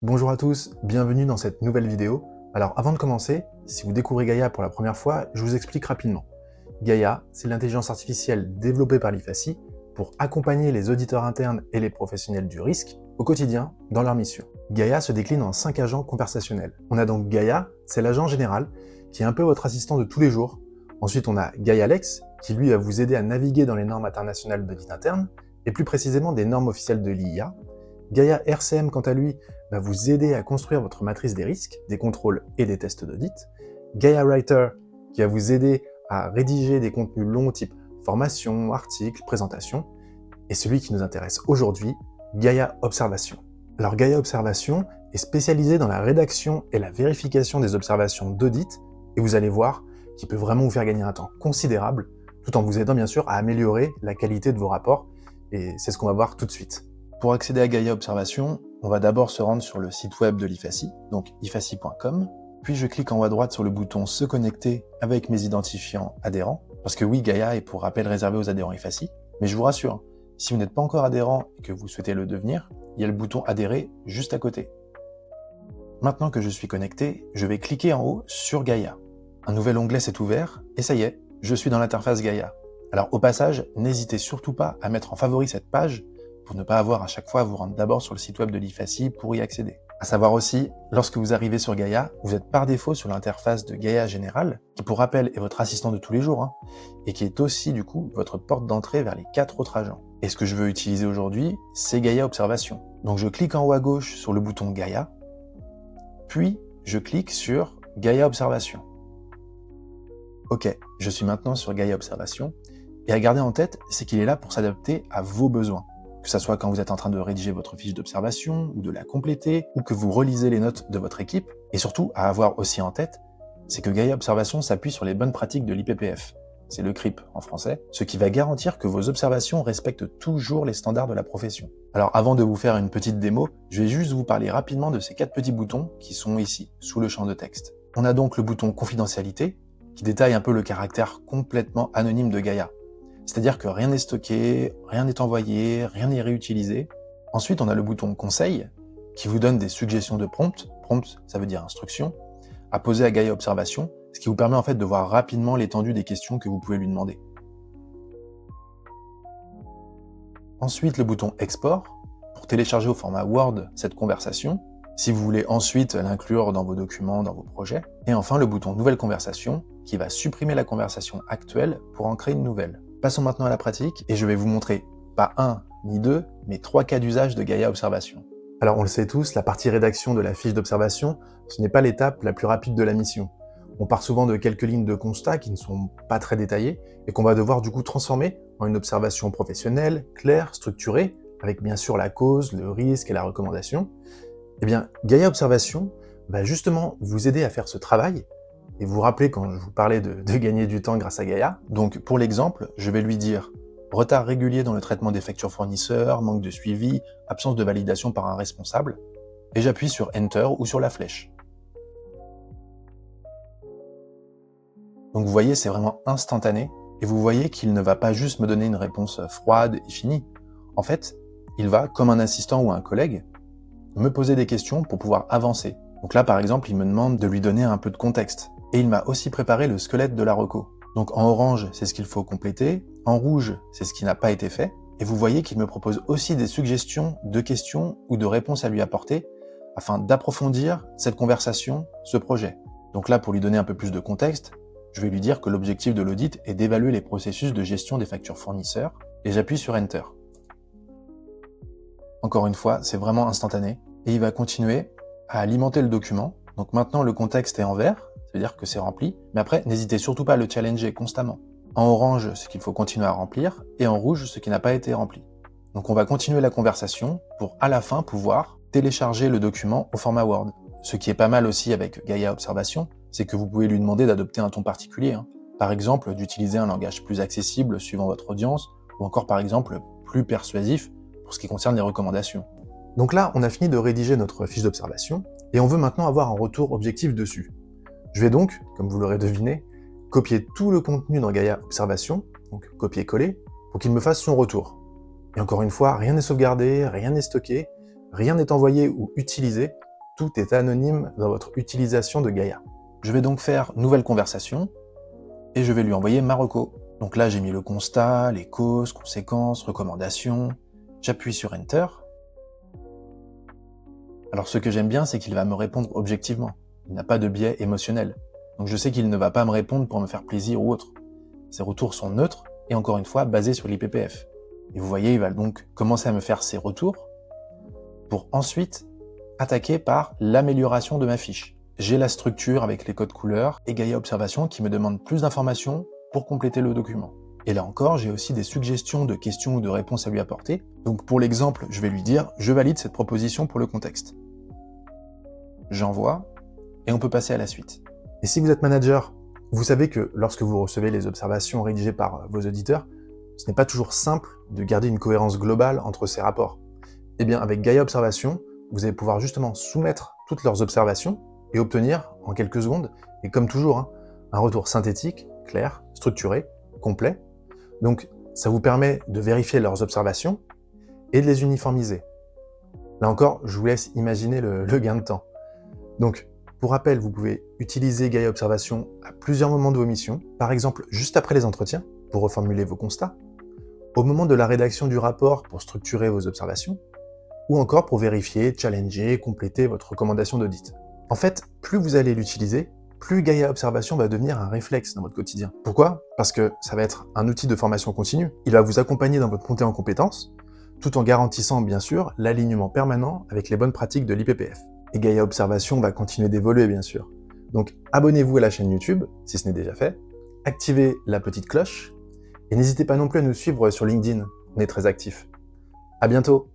Bonjour à tous, bienvenue dans cette nouvelle vidéo. Alors avant de commencer, si vous découvrez Gaia pour la première fois, je vous explique rapidement. Gaia, c'est l'intelligence artificielle développée par l'IFACI pour accompagner les auditeurs internes et les professionnels du risque au quotidien dans leur mission. Gaia se décline en 5 agents conversationnels. On a donc Gaia, c'est l'agent général, qui est un peu votre assistant de tous les jours. Ensuite on a Gaia Lex, qui lui va vous aider à naviguer dans les normes internationales d'audit interne, et plus précisément des normes officielles de l'IA. Gaia RCM, quant à lui, va vous aider à construire votre matrice des risques, des contrôles et des tests d'audit. Gaia Writer, qui va vous aider à rédiger des contenus longs type formation, articles, présentation. Et celui qui nous intéresse aujourd'hui, Gaia Observation. Alors Gaia Observation est spécialisé dans la rédaction et la vérification des observations d'audit, et vous allez voir qu'il peut vraiment vous faire gagner un temps considérable, tout en vous aidant bien sûr à améliorer la qualité de vos rapports, et c'est ce qu'on va voir tout de suite. Pour accéder à Gaia Observation, on va d'abord se rendre sur le site web de l'IFACI, donc ifaci.com, puis je clique en haut à droite sur le bouton « Se connecter avec mes identifiants adhérents », parce que oui, Gaia est pour rappel réservé aux adhérents IFACI, mais je vous rassure, si vous n'êtes pas encore adhérent et que vous souhaitez le devenir, il y a le bouton « Adhérer » juste à côté. Maintenant que je suis connecté, je vais cliquer en haut sur Gaia. Un nouvel onglet s'est ouvert, et ça y est, je suis dans l'interface Gaia. Alors au passage, n'hésitez surtout pas à mettre en favori cette page pour ne pas avoir à chaque fois à vous rendre d'abord sur le site web de l'IFACI pour y accéder. À savoir aussi, lorsque vous arrivez sur Gaia, vous êtes par défaut sur l'interface de Gaia Général, qui pour rappel est votre assistant de tous les jours, et qui est aussi du coup votre porte d'entrée vers les 4 autres agents. Et ce que je veux utiliser aujourd'hui, c'est Gaia Observation. Donc je clique en haut à gauche sur le bouton Gaia, puis je clique sur Gaia Observation. Ok, je suis maintenant sur Gaia Observation, et à garder en tête, c'est qu'il est là pour s'adapter à vos besoins. Que ce soit quand vous êtes en train de rédiger votre fiche d'observation, ou de la compléter, ou que vous relisez les notes de votre équipe, et surtout à avoir aussi en tête, c'est que Gaia Observation s'appuie sur les bonnes pratiques de l'IPPF, c'est le CRIP en français, ce qui va garantir que vos observations respectent toujours les standards de la profession. Alors avant de vous faire une petite démo, je vais juste vous parler rapidement de ces 4 petits boutons qui sont ici, sous le champ de texte. On a donc le bouton confidentialité, qui détaille un peu le caractère complètement anonyme de Gaia. C'est-à-dire que rien n'est stocké, rien n'est envoyé, rien n'est réutilisé. Ensuite, on a le bouton Conseil, qui vous donne des suggestions de prompt. Prompt, ça veut dire instruction, à poser à Gaia Observation, ce qui vous permet en fait de voir rapidement l'étendue des questions que vous pouvez lui demander. Ensuite, le bouton Export, pour télécharger au format Word cette conversation, si vous voulez ensuite l'inclure dans vos documents, dans vos projets. Et enfin, le bouton Nouvelle conversation, qui va supprimer la conversation actuelle pour en créer une nouvelle. Passons maintenant à la pratique, et je vais vous montrer, pas un ni deux, mais 3 cas d'usage de Gaia Observation. Alors on le sait tous, la partie rédaction de la fiche d'observation, ce n'est pas l'étape la plus rapide de la mission. On part souvent de quelques lignes de constat qui ne sont pas très détaillées, et qu'on va devoir du coup transformer en une observation professionnelle, claire, structurée, avec bien sûr la cause, le risque et la recommandation. Eh bien, Gaia Observation va justement vous aider à faire ce travail, et vous vous rappelez quand je vous parlais de gagner du temps grâce à Gaia. Donc pour l'exemple, je vais lui dire « retard régulier dans le traitement des factures fournisseurs, manque de suivi, absence de validation par un responsable », et j'appuie sur Enter ou sur la flèche. Donc vous voyez, c'est vraiment instantané, et vous voyez qu'il ne va pas juste me donner une réponse froide et finie. En fait, il va, comme un assistant ou un collègue, me poser des questions pour pouvoir avancer. Donc là, par exemple, il me demande de lui donner un peu de contexte. Et il m'a aussi préparé le squelette de la reco. Donc en orange, c'est ce qu'il faut compléter, en rouge, c'est ce qui n'a pas été fait, et vous voyez qu'il me propose aussi des suggestions de questions ou de réponses à lui apporter, afin d'approfondir cette conversation, ce projet. Donc là, pour lui donner un peu plus de contexte, je vais lui dire que l'objectif de l'audit est d'évaluer les processus de gestion des factures fournisseurs, et j'appuie sur Enter. Encore une fois, c'est vraiment instantané, et il va continuer à alimenter le document. Donc maintenant, le contexte est en vert, c'est-à-dire que c'est rempli, mais après, n'hésitez surtout pas à le challenger constamment. En orange, ce qu'il faut continuer à remplir, et en rouge, ce qui n'a pas été rempli. Donc on va continuer la conversation pour à la fin pouvoir télécharger le document au format Word. Ce qui est pas mal aussi avec Gaia Observation, c'est que vous pouvez lui demander d'adopter un ton particulier. Par exemple, d'utiliser un langage plus accessible suivant votre audience, ou encore par exemple plus persuasif pour ce qui concerne les recommandations. Donc là, on a fini de rédiger notre fiche d'observation, et on veut maintenant avoir un retour objectif dessus. Je vais donc, comme vous l'aurez deviné, copier tout le contenu dans Gaia Observation, donc copier-coller, pour qu'il me fasse son retour. Et encore une fois, rien n'est sauvegardé, rien n'est stocké, rien n'est envoyé ou utilisé, tout est anonyme dans votre utilisation de Gaia. Je vais donc faire nouvelle conversation et je vais lui envoyer ma reco. Donc là, j'ai mis le constat, les causes, conséquences, recommandations. J'appuie sur Enter. Alors ce que j'aime bien, c'est qu'il va me répondre objectivement. Il n'a pas de biais émotionnel. Donc je sais qu'il ne va pas me répondre pour me faire plaisir ou autre. Ses retours sont neutres et encore une fois basés sur l'IPPF. Et vous voyez, il va donc commencer à me faire ses retours pour ensuite attaquer par l'amélioration de ma fiche. J'ai la structure avec les codes couleurs et Gaia Observation qui me demande plus d'informations pour compléter le document. Et là encore, j'ai aussi des suggestions de questions ou de réponses à lui apporter. Donc pour l'exemple, je vais lui dire « Je valide cette proposition pour le contexte ». J'envoie et on peut passer à la suite. Et si vous êtes manager, vous savez que lorsque vous recevez les observations rédigées par vos auditeurs, ce n'est pas toujours simple de garder une cohérence globale entre ces rapports. Eh bien, avec Gaia Observation, vous allez pouvoir justement soumettre toutes leurs observations et obtenir, en quelques secondes, et comme toujours, un retour synthétique, clair, structuré, complet. Donc, ça vous permet de vérifier leurs observations et de les uniformiser. Là encore, je vous laisse imaginer le gain de temps. Donc, pour rappel, vous pouvez utiliser Gaia Observation à plusieurs moments de vos missions, par exemple juste après les entretiens, pour reformuler vos constats, au moment de la rédaction du rapport pour structurer vos observations, ou encore pour vérifier, challenger, compléter votre recommandation d'audit. En fait, plus vous allez l'utiliser, plus Gaia Observation va devenir un réflexe dans votre quotidien. Pourquoi? Parce que ça va être un outil de formation continue, il va vous accompagner dans votre montée en compétences, tout en garantissant bien sûr l'alignement permanent avec les bonnes pratiques de l'IPPF. Et Gaia Observation va continuer d'évoluer bien sûr. Donc abonnez-vous à la chaîne YouTube, si ce n'est déjà fait, activez la petite cloche, et n'hésitez pas non plus à nous suivre sur LinkedIn, on est très actifs. À bientôt!